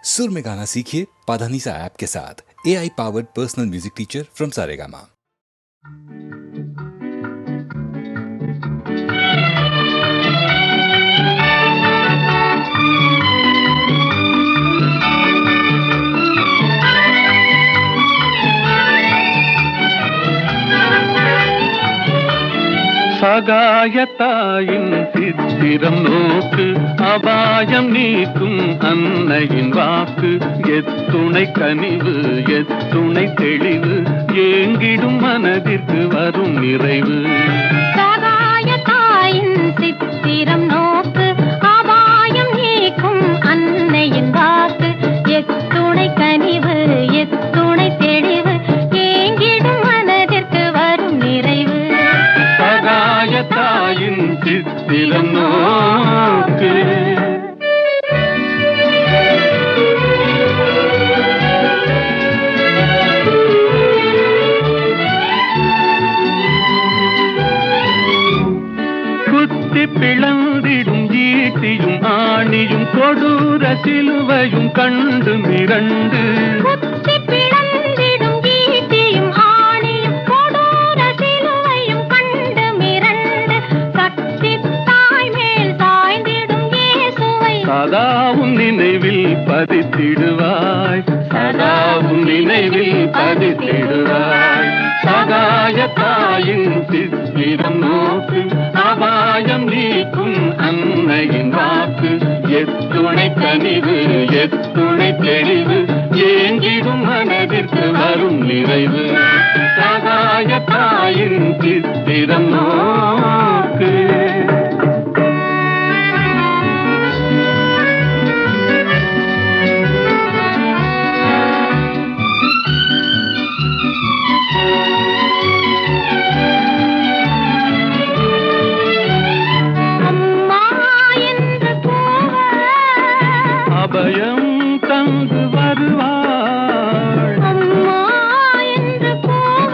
सुर में गाना सीखिए पाधानीसा ऐप के साथ। AI powered personal music teacher from Saregama. சகாயத்தாயின் சித்திரம் நோக்கு, அபாயம் நீக்கும் அன்னையின் வாக்கு. எத்துணை கனிவு எத்துணை தெளிவு, ஏங்கிடும் மனதிற்கு வரும் நிறைவு. சகாயத்தாயின் சித்திரம் நோக்கு, அபாயம் நீக்கும் அன்னையின் வாக்கு. எத்துணை கனிவு எத்துணை தெளிவு, ஏங்கிடும் மனதிற்கு வரும் நிறைவு. சகாயத்தாயின் சித்திரம் நோக்கு. குத்தி பிளந்திடும் ஈட்டியும் ஆணியும் கொடூர சிலுவையும் கண்டு மிரண்டு. குத்தி பிளந்திடும் ஈட்டியும் ஆணியும் கொடூர சிலுவையும் கண்டு மிரண்டு. சக்தி தாய் மேல் சாய்ந்திடும் இயேசுவை சதாவும் நினைவில் பதித்திடுவாய், சதாவும் நினைவில் பதித்திடுவாய். சகாயத்தாயின் சித்திரம் நோக்கு, அபாயம் நீக்கும் அன்னையின் வாக்கு. எத்துணை கனிவு எத்துணை தெளிவு, ஏங்கிடும் மனதிற்கு வரும் நிறைவு. சகாயத்தாயின் சித்திரம் நோக்கு. அபயம் தந்து வருவாள், அம்மா என்று கூவ.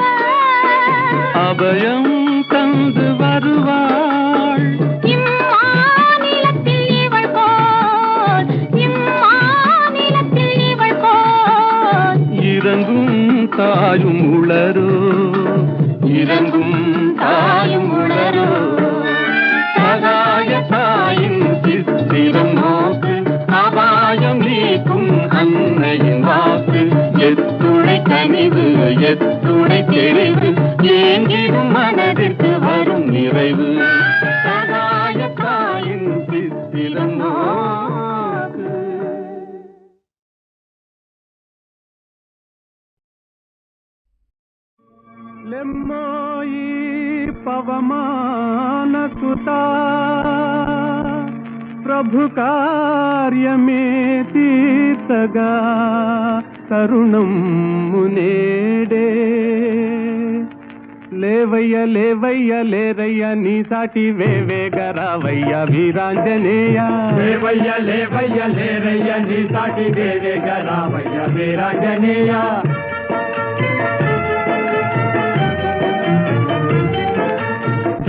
அபயம் தந்து வருவாள். இம்மாநிலத்தில் இவள் போல், இம்மாநிலத்தில் இவள் போல். இறங்கும் தாயும் உளரோ, இறங்கும் தாயும் உளரோ. சகாயத்தாயின் சித்திரம் நோக்கு, அபாயம் நீக்கும் அன்னையின் வாக்கு. எத்துணை கனிவு எத்துணை தெளிவு, ஏங்கிடும் மனதிற்கு வரும் நிறைவு. சகாயத்தாயின் சித்திரம் நோக்கு. లెమ్మాయి పవమాన సుతా, ప్రభు కార్యమే తీర్చగా తరుణం మునేడే. లేవయ్య లేవయ్య లేరయ్య నీ సాటి వేవేగరావయ్య వీరాంజనేయ. లేవయ్య లేవయ్య లేరయ్య నీ సాటి వేవేగరావయ్య వీరాంజనేయ.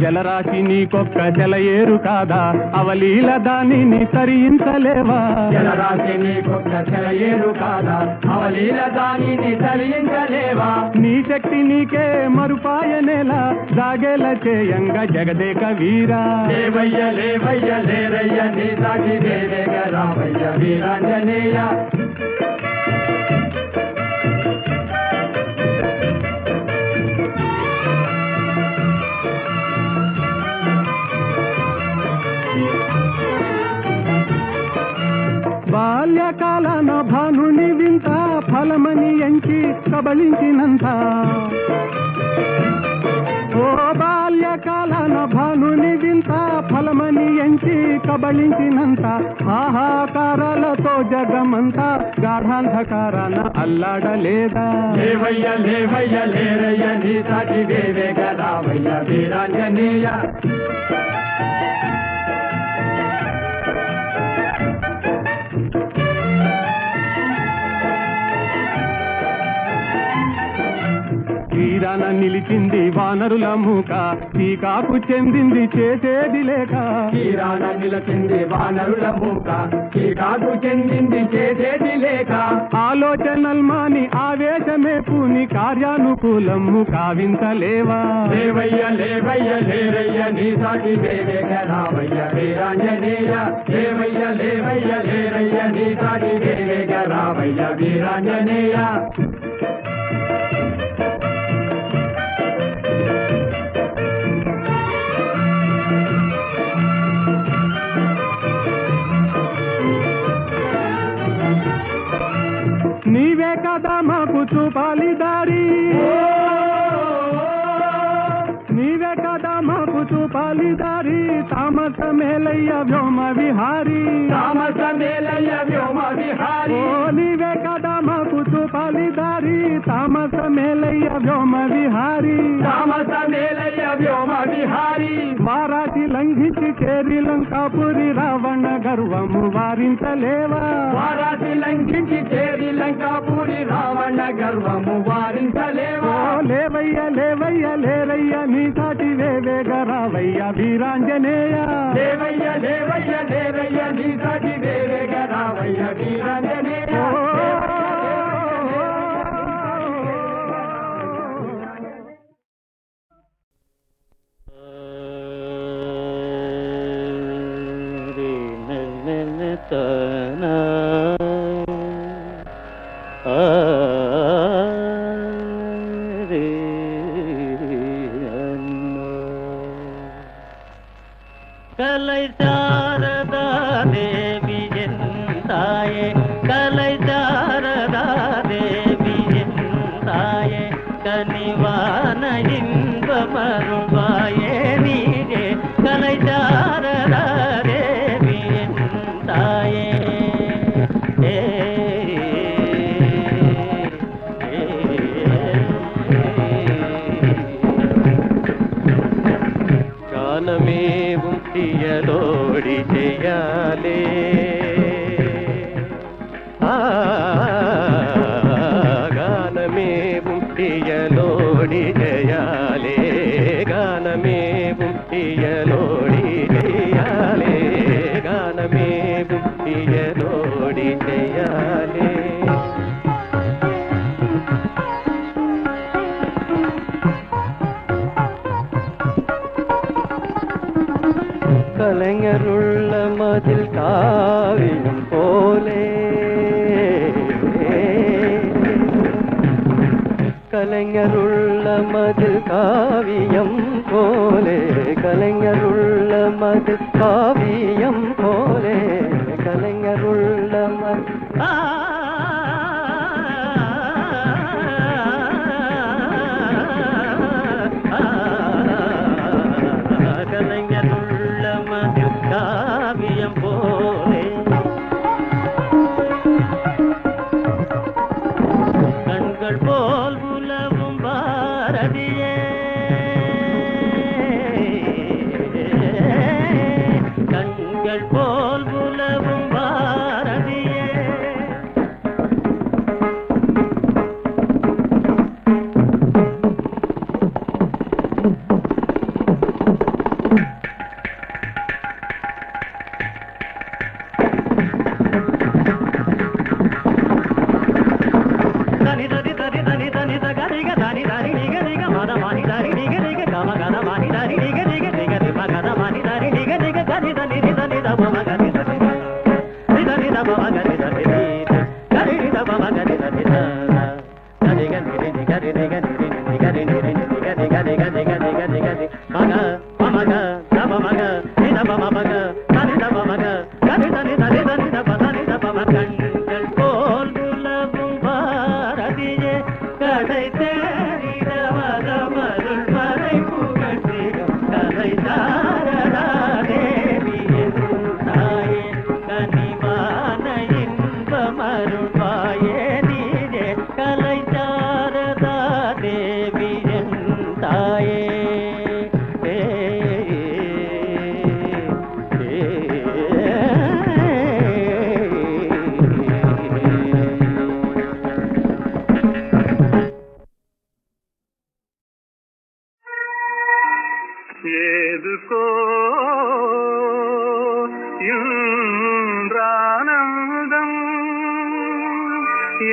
జలరాశి నీకొక్క సెలయేరు కాదా, అవలీల దానిని తరించలేవా. జలరాశి నీకొక్క సెలయేరు కాదా, అవలీల దానిని తరించలేవా. నీ శక్తి నీకే మరుపాయనేలా, జాగేల చేయంగ జగదేక వీరా. లేవయ్య లేవయ్య లేరయ్య నీ సాటి వేవేగరావయ్య వీరాంజనేయ. బాల్యకాలన భానుని వింత ఫలమని ఎంచి కబళించినంత. ఓ బాల్యకాలన భానుని వింత ఫలమని ఎంచి కబళించినంత. ఆహాకారాలతో జగమంతా గాఢాంధకారాన అల్లాడలేదా. లేవయ్య లేవయ్య లేరయ్య నీ సాటి వేవేగరావయ్య వీరాంజనేయ. తీరాన నిలిచింది వానరుల మూక, టీకాకు చెందింది చేసేది లేక. తీరాన నిలిచింది వానరుల మూక, టీకాకు చెందింది చేసేది లేక. లేక ఆలోచనల్మాని ఆవేశమే పూని కార్యానుకూలము కావించలేవా లేవయ్య లేవయ్య లేరయ్య నీ సాటి వేవేగ రావయ్య వీరాంజనేయ లేవయ్య లేవయ్య లేరయ్య నీ సాటి వేవేగ రావయ్య వీరాంజనేయ నీవే కదా మాకు చూపాలి దారి నీవే కదా మాకు చూపాలి దారి తామస మేలయ్య వ్యోమ విహారీ తామస మేలయ్య వ్యోమ విహారీ ఓ నీవే కదా మాకు చూపాలి దారి తామస మేలయ్య వ్యోమ విహారీ తామస మేలయ్య వ్యోమ విహారీ వారాటి లంఘించి చేరి లంకాపురి రావణ గర్వము వారించలేవా వారాసి లంఘించి చేరి లంకాపురి రావణ గర్వము వారించలేవా ఓ లేవయ్య లేవయ్య లేరయ్య నీ సాటి వేవేగ రావయ్య వీరాంజనేయ లేవయ్య లేవయ్య లేరయ్య నీ సాటి వేవేగ రావయ్య వీరాంజనేయ கலை சாரதா தேவி தாயே கலை சாரதா தேவி தாயே கனிவான இன்பமருள்வாயே நீயே கலை சாரதா தேவி தாயே గానమేவும் తీయలోడి చేయాలే గానమేவும் తీయలోడి చేయాలే గానమేவும் తీయలోడి చేయాలే గానమేவும் తీయలోడి చేయాలే கலைஞருள்ள மதில் காவியம் போலே கலைஞருள்ள மதில் காவியம் போலே கலைஞருள்ள மதில் காவியம் போலே கலைஞருள்ள மதில் கலைஞருள்ள மதில் காவியம் போலே கண்கள் போல் உலவும் பாரதியே கண்கள் போல் உலவும் பாரதியே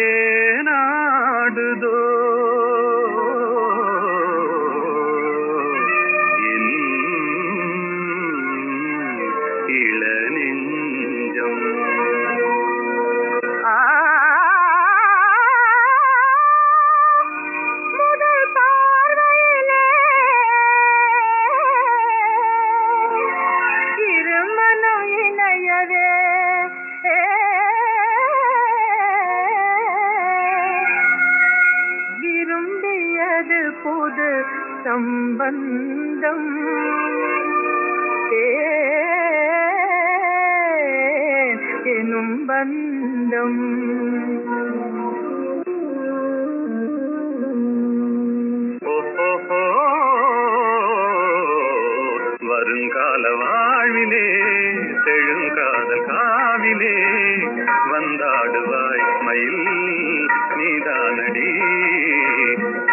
ஏனாடுதோ என் இளநெஞ்சம். முதல் பார்வையிலே இருமனம் இணையவே விரும்பியது புது சம்பந்தம் எனும் பந்தம். ஓஹோ வருங்கால வாழ்விலே செழுங்காதல் காவிலே வந்தாடுவாய் மயில் நீதானடி.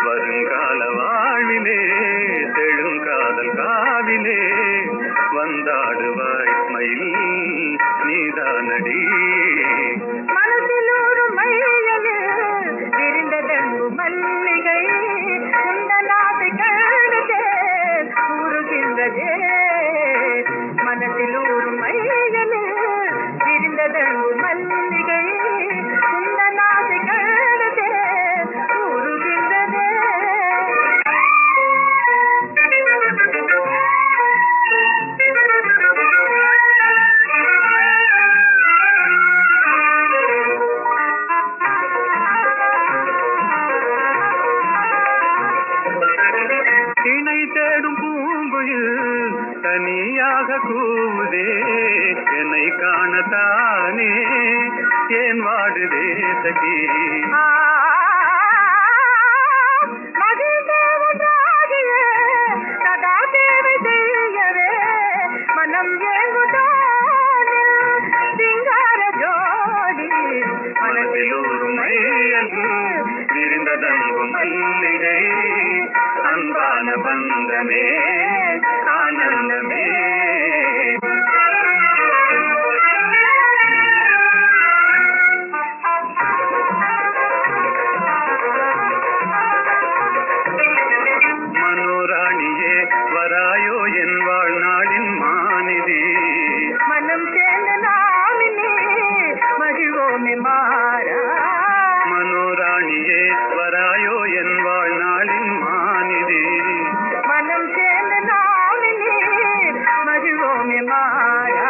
வருங்கால வாழ்விலே செழுங்காதல் காவிலே வந்தாடுவாய் மயில் நீதானடி. மனதில் ஒரு மையலே விரிந்ததெங்கு மல்லிகை உந்தனாதை கழுதே கூறுகின்றதே. மனதில் ஒரு மையலே விரிந்ததெங்கு மல்லிகை உந்தனாதை கழுதே கூறுகின்றதே. இணை தேடும் பூங்குயில் தனியாக கூவுதே என்னை காணத்தானே ஏன் வாடுதே சகி. மகிழ்ந்தேவதாகியே சதா சேவை செய்யவே மனம் ஏங்குதானில் சிங்கார ஜோடி. மனதில் ஒரு மையல் விரிந்ததங்கும் மல்லிகை அன்பான பந்தமே ஆனந்தமே. மனோராணியே வராயோ என் வாழ்நாளின் மாநிதி. மனம் சேர்ந்த நாமினே மகிழ்வோமே மாறா. மனோராணியே வராயோ என் வாழ்நாளின் மாநிதி. மனம் சேர்ந்த நாமினே மகிழ்வோமே மாறா.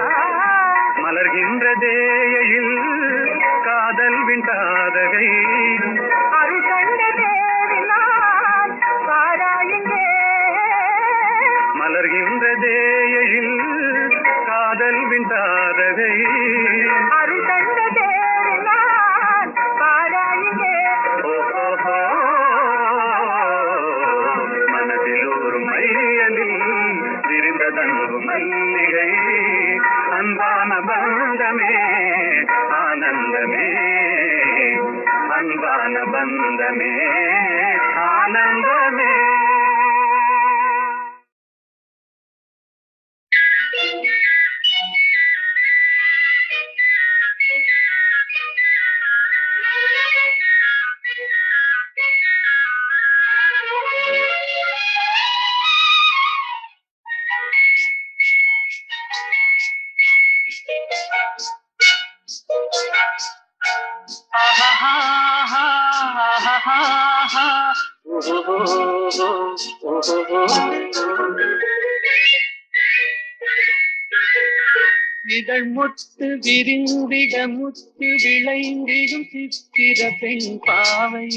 மலர்கின்றதேயில் காதல் விண்டாதகை அருள் கண்ட தேவினான் பாராயுங்கே. மலர்கின்றதேயில் காதல் விண்டாதகை அருள் கண்ட தேவினான் பாராயுங்கே. ஓஹோ மனதில் ஒரு மையலில் விரிந்ததங்கு மல்லிகை அன்பான பந்தமே ஆனந்தமே. அன்பான பந்தமே ஆனந்தமே. இதழ் முத்து விரிந்திட முத்து விளைந்திடும் சித்திர பெண் பாவை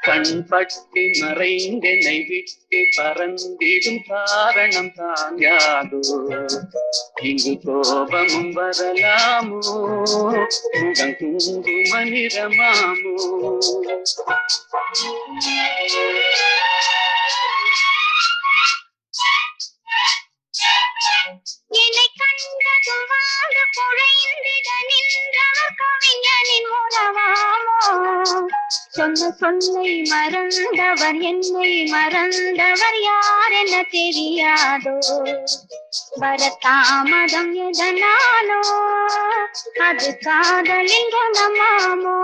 கண்பட்டு மறைந்தெனை விட்டு பறந்திடும் காரணம் தான் யாதோ. இங்கு கோபமும் வரலாமோ முகம் குங்கு மனிரமாமோ. என்னை கண்டதும் வாழ குழைந்திட நின்றவர் கவிஞனின் உறவாமோ. சொன்ன சொல்லை மறந்தவர் என்னை மறந்தவர் யார் என தெரியாதோ வரத்தாமதம் எதனாலோ அது காதலின் குணமாமோ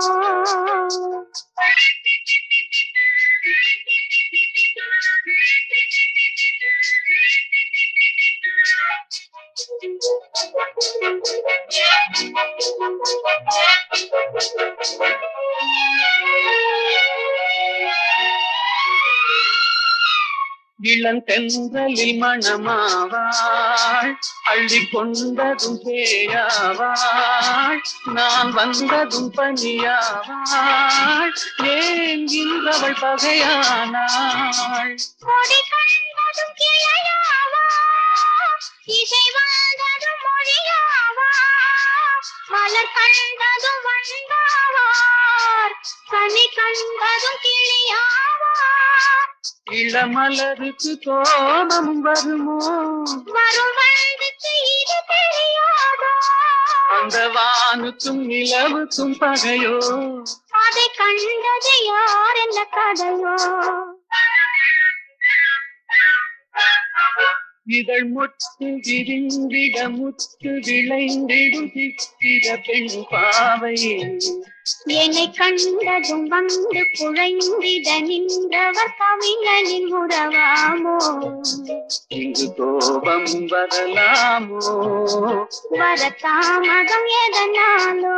இளந்தென்றலில் மணமாவாள் அள்ளி கொண்டதும் பேயாவாள் நான் வந்ததும் பனியாவாள் ஏன் இன்றவள் பகையானாள் கொடி கண்டதும் கிளையாவா இசை வந்ததும் மொழியாவா மலர் கண்டதும் வந்தாவார் கனி கண்டதும் கிளியாவா இளமலருக்கு கோபம் வருமோ வரும் வந்தது இது தெரியாதோ அந்த வானுக்கும் நிலவுக்கும் பகையோ அதை கண்டது யார் என்ன கதையோ இதழ் முத்து விரிந்திட முத்து விளைந்திடும் சித்திர பெண் பாவை என்னை கண்டதும் வந்து குழைந்திட நின்றவர் கவிஞனின் உறவாமோ இங்கு கோபம் வரலாமோ வரத்தாமதம் எதனாலோ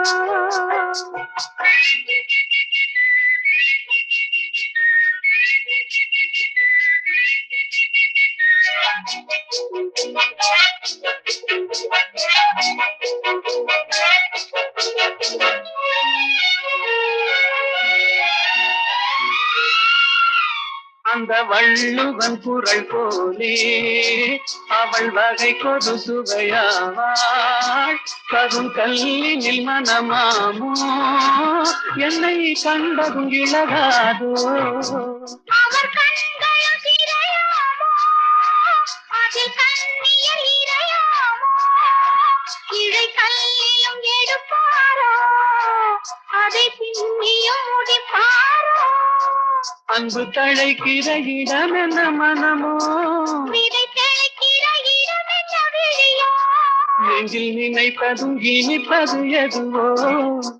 அந்த வள்ளுவன் குரல் போலே அவள் வகை கொடு சுவையாவாள் கரும் கல்லினில் மனமாமோ என்னை கண்டதும் இழகாதோ அவர் கண்களும் சிறையாமோ அதில் கண்ணியல் இறையாமோ இழை கல்லிலும் எடுப்பாரோ அதை பின்னியும் முடிப்பாரோ அன்பு தழைக்கிற இடம் என்ன மனமோ விதை தெளிக்கிற இடம் என்ன விழியோ நெஞ்சில் நினைப்பதும் இனிப்பது எதுவோ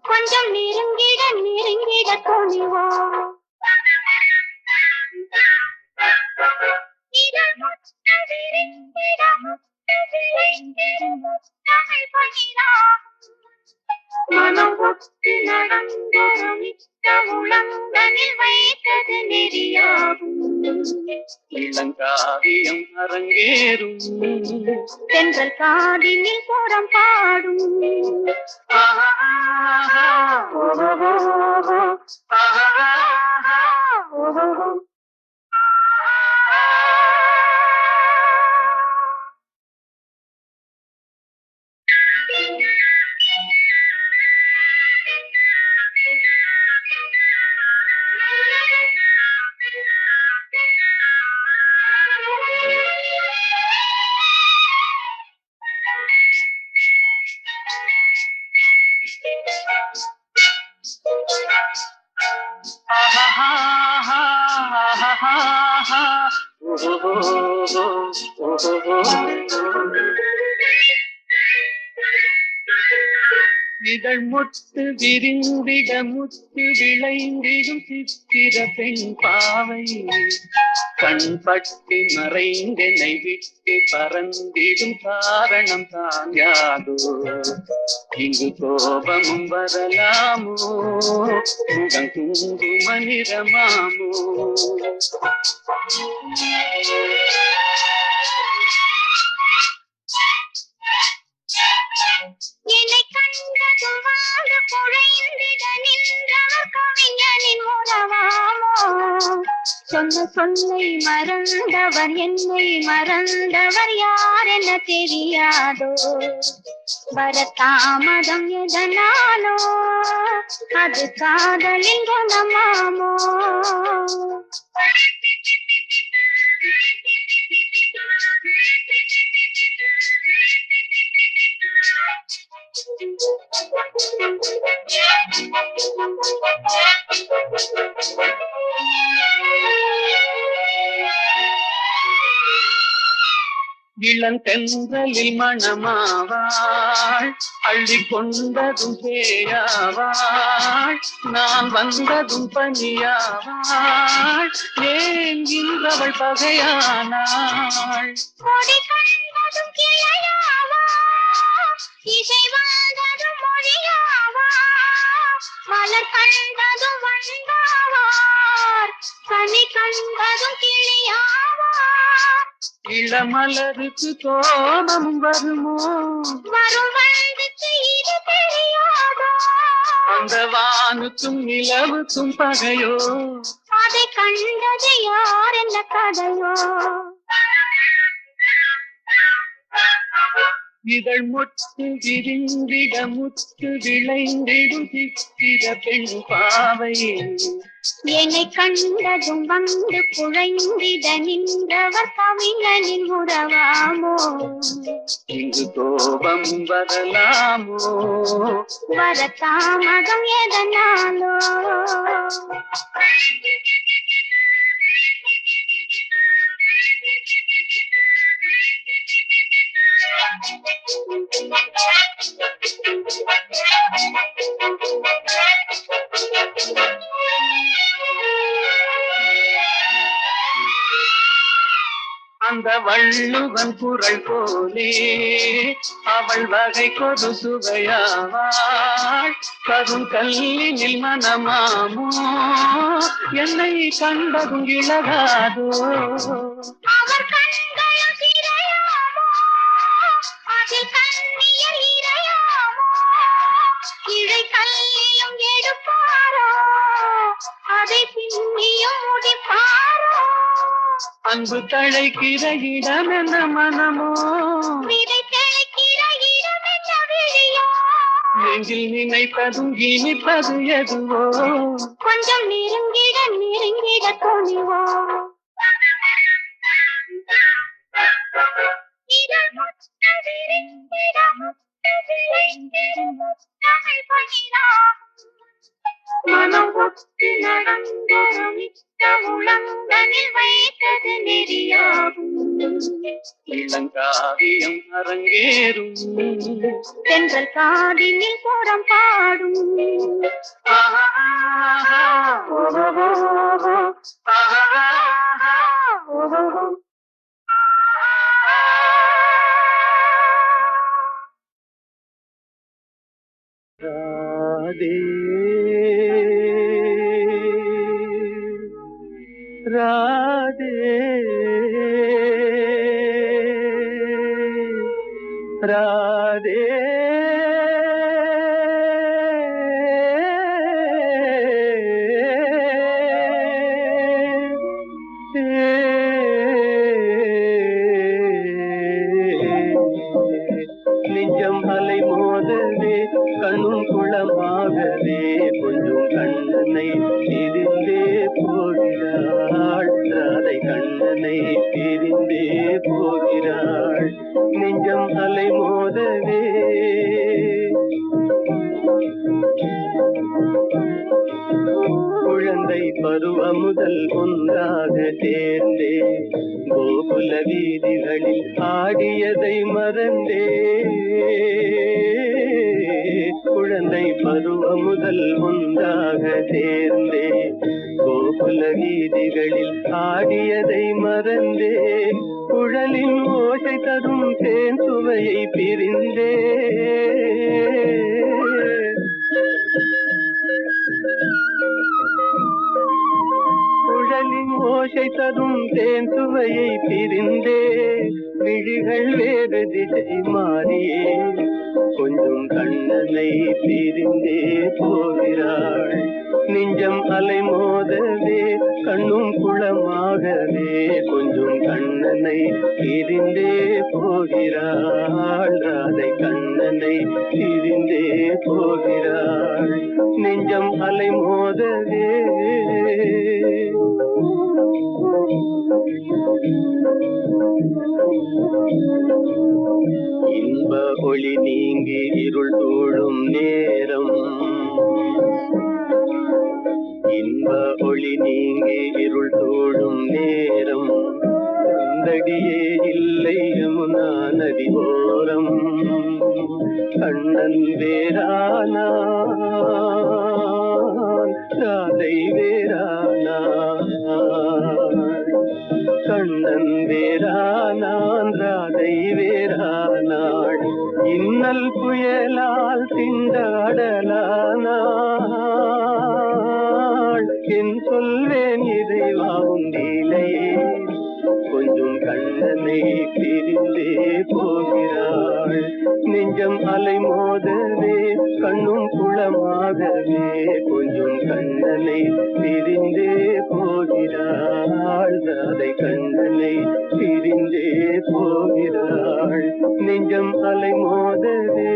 கொஞ்சம் நெருங்கிட நெருங்கிட துணிவோ இதழ் முத்து விரிந்திட முத்து விளைந்திடும் முத்தமிழ் பணிதான் மனம் ஒத்து நடந்தொருமித்த உளங்கனில் வைத்தது நெறியாகும் இளங்காவியம் அரங்கேறும் தென்றல் காதினில் புறம் பாடும் ஆஹா, ஓஹோ, ஆஹா, ஓஹோ. இதழ் முத்து விரிந்திட முத்து விளைந்திடும் சித்திர பெண் பாவை கண்பட்டு மறைந்தென்னை விட்டு பறந்திடும் காரணம் தான் யாதோ இங்கு கோபமும் வரலாமோ முகம் குங்கும நிறமாமோ என்னை கண்டதும் வாழ்ந்து குழைந்திட நின்றவர் கவிஞனின் உறவாமோ சொன்ன சொல்லை மறந்தவர் என்னை மறந்தவர் யார் என தெரியாதோ வரத்தாமதம் எதனாலோ அது காதலின் குணமாமோ இளந்தென்றலில் மணமாவாள் அள்ளி கொண்டதும் பேயாவாள் நான் வந்ததும் பனியாவாள் ஏன் இன்றவள் பகையானாள் கொடி கண்டதும் கிளையாவா இசை வந்ததும் மொழியாவா மலர் கண்டதும் வந்தாவார் கனி கண்டதும் கிளியாவா இளமலருக்கு கோபம் வருமோ வரும் வந்தது இது தெரியாதோ அந்த வானுக்கும் நிலவுக்கும் பகையோ அதை கண்டது யார் என்ன கதையோ இதழ் முட்டு விரிந்திட முத்து விளைந்திடும் சித்திர பெண் பாவை என்னை கண்டதும் வந்து குழைந்திட நின்றவர் கவிஞனின் உறவாமோ இங்கு கோபம் வரலாமோ வர தாமதம் எதனாலோ அந்த வள்ளுவன் குரல் போலே அவள் வகை கொடு சுவையாவாள் கரும் கல்லினில் மனமாமோ என்னை கண்டதும் இழகாதோ அவர் கண்களும் சிறையாமோ அதில் கண்ணியல் இறையாமோ இழை கல்லிலும் எடுப்பாரோ அதை பின்னியும் முடிப்பாரோ அன்பு தழைக்கிற இடம் என்ன மனமோ விதை தெளிக்கிற இடம் என்ன விழியோ நெஞ்சில் நினைப்பதும் இனிப்பது எதுவோ கொஞ்சம் நெருங்கிட நெருங்கிட துணிவோ இதழ் முட்டு விரிந்திட முட்டு விளைந்திடும் முத்தமிழ் பணிராகும் மனம் ஒத்து நடந்தொரு மிக்க உளங்களில் வைத்தது நெறியாகும் இளங்காவியம் அரங்கேறும் தென்றல் காதினில் புறம் பாடும் ராதே ராதே நெஞ்சம் அலை மோதவே கண்ணும் குளமாகவே கொஞ்சம் கண்ணனை பிரிந்தே போகிறாள் ராதை கண்ணனை பிரிந்தே போகிறாள் நெஞ்சம் அலை மோதவே குழந்தை பருவம் முதல் ஒன்றாக சேர்ந்தே கோகுல வீதிகளில் ஆடியதை மறந்தே குழந்தை பருவம் முதல் ஒன்றாக சேர்ந்தே கோகுல வீதிகளில் ஆடியதை மறந்தே குழலின் ஓசை தரும் தேன் சுவையை பிரிந்தே குழலின் ஓசை தரும் தேன் சுவையை பிரிந்தே விழிகள் வேறு திசை மாறியே கொஞ்சம் கண்ணனை பிரிந்தே போகிறாள் நெஞ்சம் அலை மோதவே கண்ணும் குளமாகவே கொஞ்சம் கண்ணனை பிரிந்தே போகிறாள் ராதை கண்ணனை பிரிந்தே போகிறாள் நெஞ்சம் அலை மோதவே இன்ப ஒளி நீங்கி இருள் சூழும் நேரம், இன்ப ஒளி நீங்கி இருள் சூழும் நேரம், கண்டடியே இல்லை யமுனா நதி ஓரம். கண்ணன் வேறானா ராதை வேறானா, கண்ணன் வேறானான் ராதை வேறானாள். இன்னல் புயலால் திண்டாடலானாள். என் சொல்வேன் இறைவாவும் லீலையே, கொஞ்சம் கண்ணனை பிரிந்தே போகிறாள். நெஞ்சம் அலை மோதவே கண்ணும் குளமாகவே, கொஞ்சம் கண்ணனை பிரிந்தே போகிறாள். அதை கண்ணனை பிரிந்தே போகிறாள். நெஞ்சம் அலை மோதவே.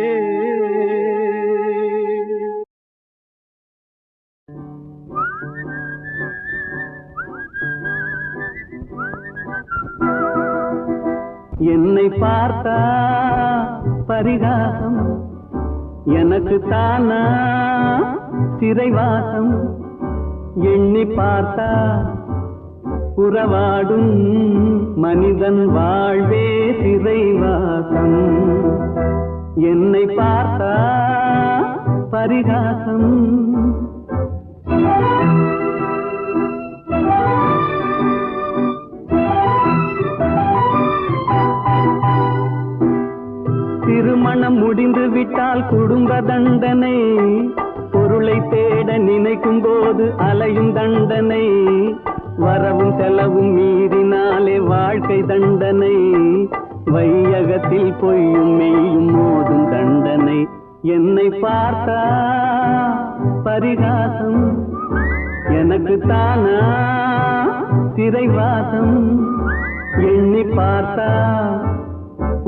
என்னை பார்த்தா பரிகாசம், எனக்கு தானா சிறைவாசம். எண்ணி பார்த்தா உறவாடும் மனிதன் வாழ்வே சிறைவாசம். என்னை பார்த்தா பரிகாசம். திருமணம் முடிந்து விட்டால் குடும்ப தண்டனை, பொருளை தேட நினைக்கும் போது அலையும் தண்டனை, வரவும் செலவும் மீறினாலே வாழ்க்கை தண்டனை, வையகத்தில் பொய்யும் மெய்யும் மோதும் தண்டனை. என்னை பார்த்தா பரிகாசம், எனக்கு தானா சிறைவாசம். எண்ணி பார்த்தா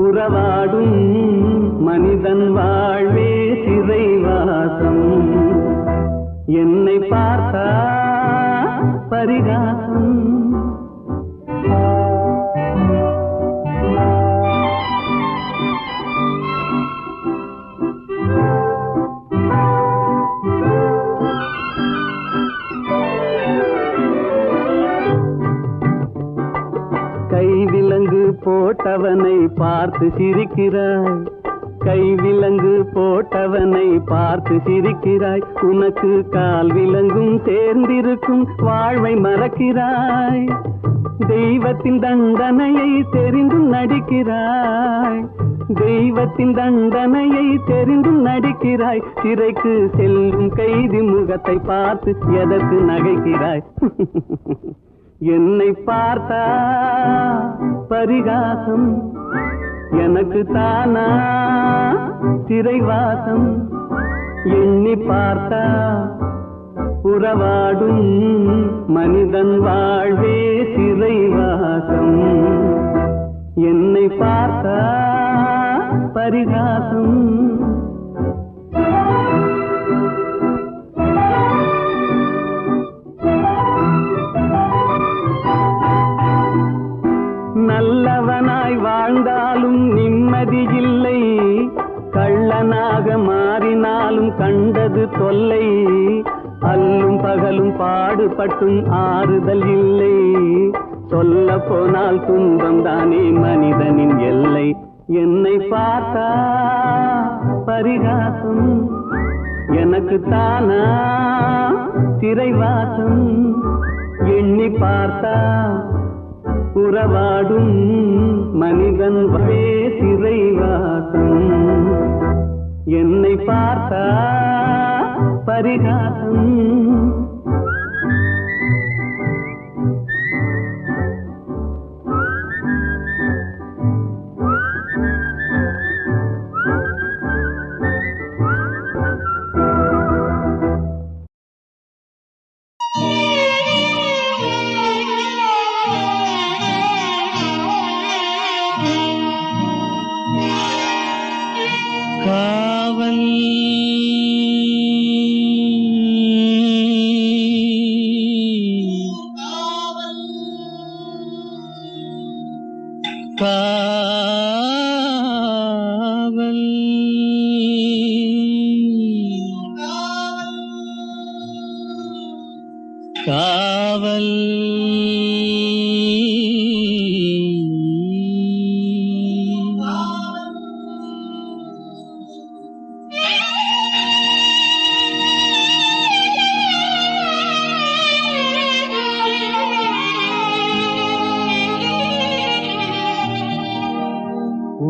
உறவாடும் மனிதன் வாழ்வே சிறைவாசம். என்னை பார்த்தா பரிகாசம். கைவிலங்கு போட்டவனை பார்த்து சிரிக்கிறாய், கைவிலங்கு போட்டவனை பார்த்து சிரிக்கிறாய். உனக்கு கால் விலங்கும் சேர்ந்திருக்கும் வாழ்வை மறக்கிறாய். தெய்வத்தின் தண்டனையை தெரிந்தும் நடிக்கிறாய், தெய்வத்தின் தண்டனையை தெரிந்தும் நடிக்கிறாய். சிறைக்கு செல்லும் கைதி முகத்தை பார்த்து எதற்கு நகைக்கிறாய்? என்னை பார்த்தா பரிகாசம், எனக்கு தானா சிறைவாசம். எண்ணி பார்த்தா உறவாடும் மனிதன் வாழ்வே சிறைவாசம். என்னை பார்த்தா பரிகாசம். நல்லவனாய் வாழ்ந்தாலும் நிம்மதி இல்லை, கள்ளனாக மாறினாலும் கண்டது தொல்லை. அல்லும் பகலும் பாடுபட்டும் ஆறுதல் இல்லை, சொல்ல போனால் துன்பம் தானே மனிதனின் எல்லை. என்னை பார்த்தா பரிகாசம், எனக்கு தானா சிறைவாசம். எண்ணி பார்த்தா உறவாடும் மனிதன் வாழ்வே சிறைவாசம். என்னை பார்த்தா பரிகாசம். காவல் காவல்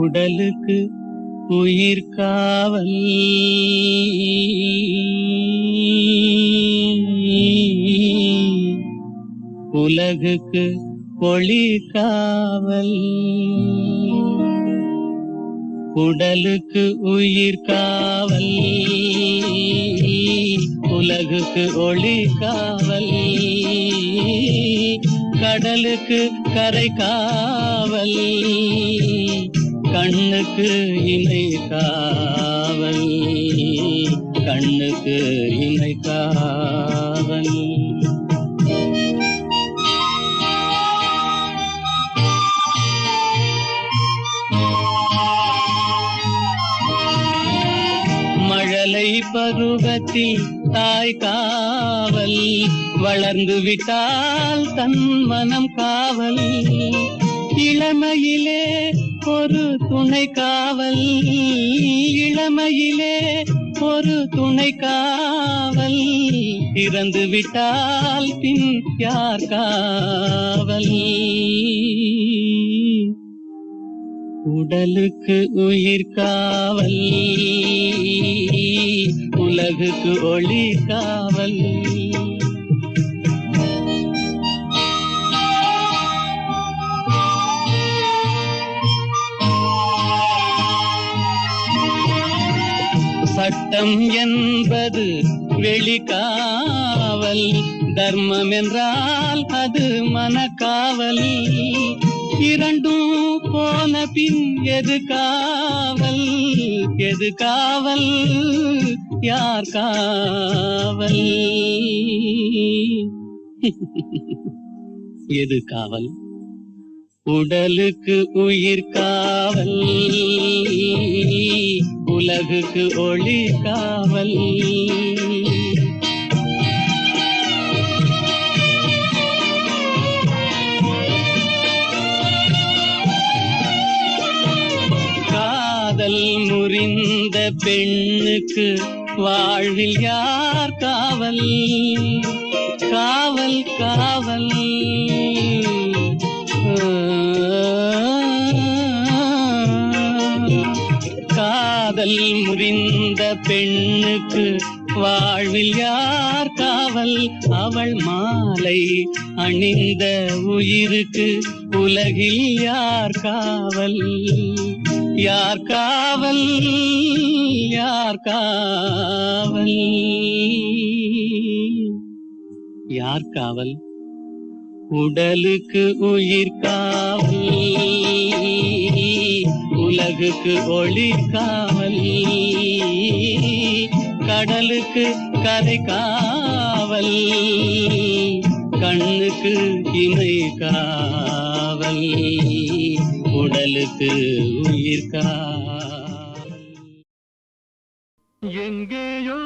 உடலுக்கு உயிர் காவல் உலகுக்கு ஒளி காவல் உடலுக்கு உயிர் காவல் உலகுக்கு ஒளி காவல் கடலுக்கு கரை காவல் கண்ணுக்கு இணை காவல் கண்ணுக்கு இணை காவல் மழலை பருவத்தில் தாய் காவல் வளர்ந்து விட்டால் தன் மனம் காவல் இளமையிலே ஒரு துணை காவல் இளமையிலே ஒரு துணை காவல் இறந்து விட்டால் பின் யார் காவல் உடலுக்கு உயிர் காவல் உலகுக்கு ஒளி காவல் சட்டம் என்பது வெளிக்காவல் தர்மம் என்றால் அது மனக்காவல் இரண்டும் போன பின் எது காவல் எது காவல் யார் காவல் எது காவல் உடலுக்கு உயிர் காவல் உலகுக்கு ஒளி காவல் காதல் முறிந்த பெண்ணுக்கு வாழ்வில் யார் காவல் காவல் காவல் காதல் முறிந்த பெண்ணுக்கு வாழ்வில் யார் காவல் அவள் மாலை அணிந்த உயிருக்கு உலகில் யார் காவல் யார் காவல் யார் காவல் யார் காவல் உடலுக்கு உயிர் காவல் உலகுக்கு ஒளி காவல் கடலுக்கு கரை காவல் கண்ணுக்கு இணை காவல் உடலுக்கு உயிர் காவல் எங்கேயோ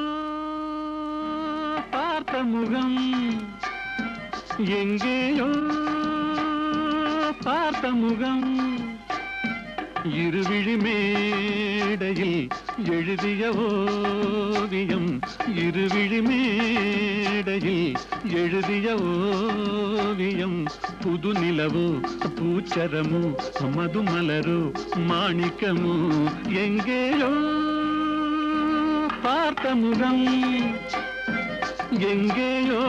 பார்த்த முகம் எங்கேயோ பார்த்த முகம் இருவிழி மேடையில் எழுதிய ஓவியம் இருவிழி மேடையில் எழுதிய ஓவியம் புது நிலவோ பூச்சரமோ மதுமலரோ மாணிக்கமோ எங்கேயோ பார்த்த முகம் எங்கேயோ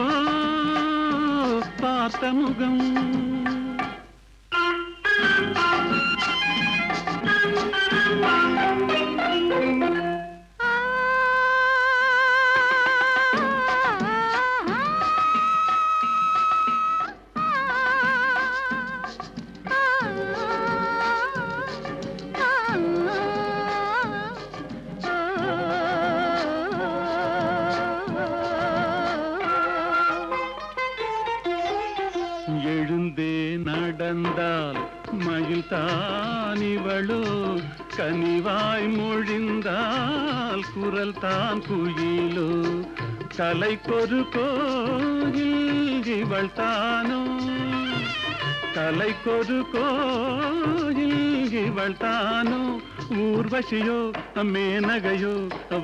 பார்த்த முகம் நடந்தால் மயில் தானிவளோ கனிவாய் மொழிந்தால் குரல் தான் குயிலோ கலைக்கொரு கோயில் இவள் தானோ கலைக்கொரு கோயில் இவள் தானோ ஊர்வசியோ மேனகையோ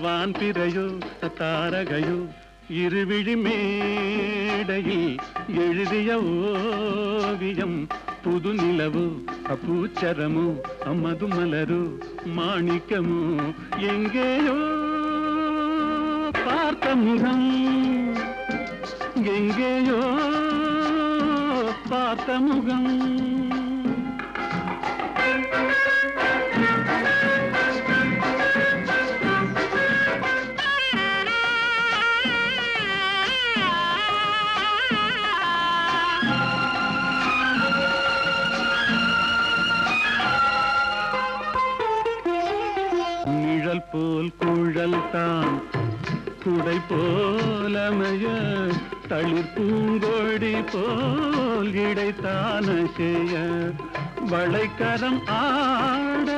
வான்பிறையோ தாரகையோ இருவிழி மேடையில் எழுதிய ஓவியம் புது நிலவு பூச்சரமோ மதுமலரு மாணிக்கமோ எங்கேயோ பார்த்த முகம் எங்கேயோ பார்த்த முகம் நிழல் போல் குழல் தான் குடை போலமைய தளிர் பூங்கொடி போல் இடைத்தான செய்ய வளைக்கரம் ஆட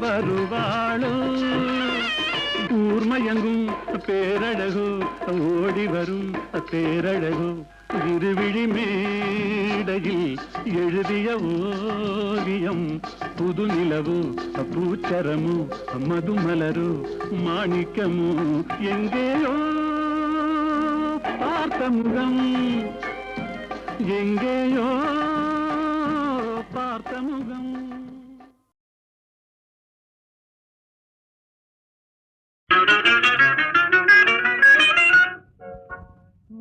வருவாளோ ஊர்மயங்கும் பேரழகோ ஓடி வரும் பேரழகோ இருவிழி மேடையில் எழுதிய ஓவியம் புது நிலவு பூச்சரமு மதுமலரு மாணிக்கமு எங்கேயோ பார்த்த முகம் எங்கேயோ பார்த்த முகம்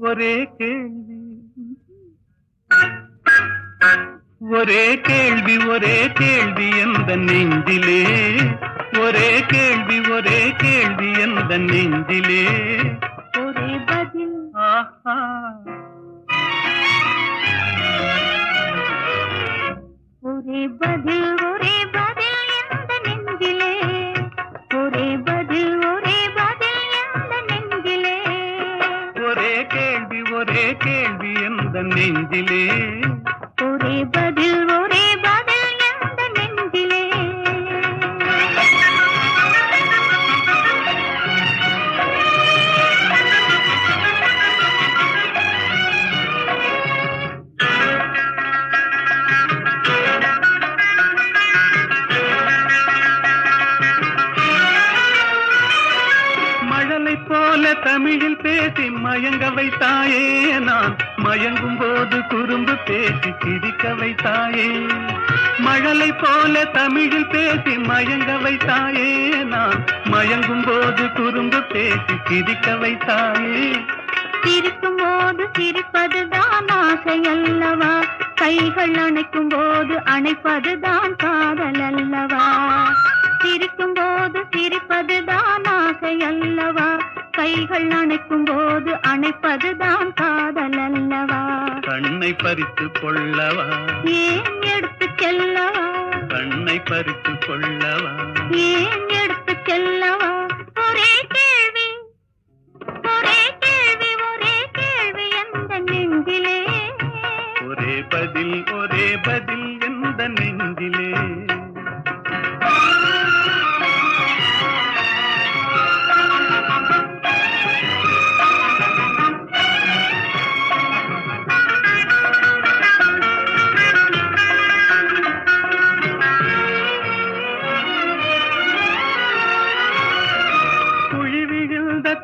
ஒரே கேள்வி ஒரே கேள்வி ஒரே கேள்வி எந்த நெஞ்சிலே ஒரே கேள்வி எந்த நெஞ்சிலே ஒரே பதில் ஆஹா ஒரே பதில் எந்த நெஞ்சிலே ஒரே பதில் எந்த நெஞ்சிலே ஒரே கேள்வி எந்த நெஞ்சிலே ஒரே பதில் எந்த நெஞ்சிலே மழலை போல தமிழில் பேசி மயங்க வைத்தாயே நான் மயங்கும் போது குறும்பு பேசி சிரிக்க வைத்தாயே மழலை போல தமிழில் பேசி மயங்க வைத்தாயே நான் மயங்கும் போது குறும்பு பேசி சிரிக்க வைத்தாயே சிரிக்கும் போது சிரிப்பதுதான் ஆசை அல்லவா கைகள் அணைக்கும் போது அணைப்பதுதான் காதல் அல்லவா சிரிக்கும் போது சிரிப்பதுதான் ஆசை அல்லவா கைகள் அணைக்கும் போது அணைப்பதுதான் காதல் அல்லவா கண்ணை பறித்து கொள்ளவா ஏன் எடுத்து செல்லவா கண்ணை பறித்து கொள்ளவா ஏன் எடுத்து செல்லவா ஒரே கேள்வி எந்த நெஞ்சிலே ஒரே பதில் எந்த நெஞ்சிலே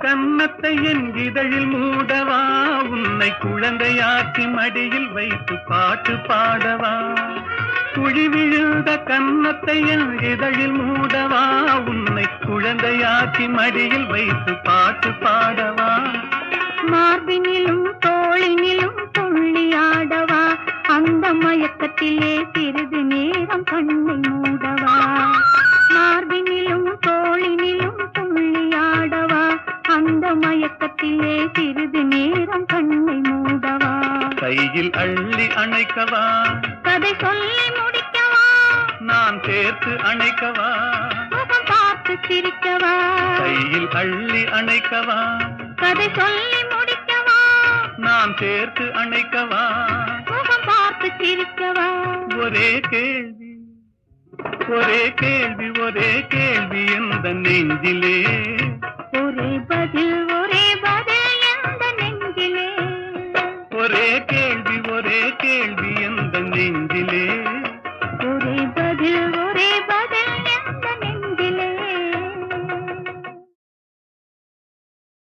கன்னத்தை என் இதழில் மூடவா உன்னை குழந்தையாக்கி மடியில் வைத்து பாட்டு பாடவா குழி விழுந்த கன்னத்தை என் இதழில் மூடவா உன்னை குழந்தையாக்கி மடியில் வைத்து பாட்டு பாடவா மார்பினிலும் தோளினிலும் துள்ளியாடவா அந்த மயக்கத்திலே சிறிது நேரம் கண்ணை மூடவா மார்பினிலும் தோளினிலும் துள்ளியாடவா அந்த மயக்கத்திலே சிறிது நேரம் கண்ணை மூடவா கையில் அள்ளி அணைக்கவா கதை சொல்லி முடிக்கவா நான் சேர்த்து அணைக்கவா முகம் பார்த்து சிரிக்கவா கையில் அள்ளி அணைக்கவா கதை சொல்லி முடிக்கவா நான் சேர்த்து அணைக்கவா முகம் பார்த்து சிரிக்கவா ஒரே கேள்வி எந்த நெஞ்சிலே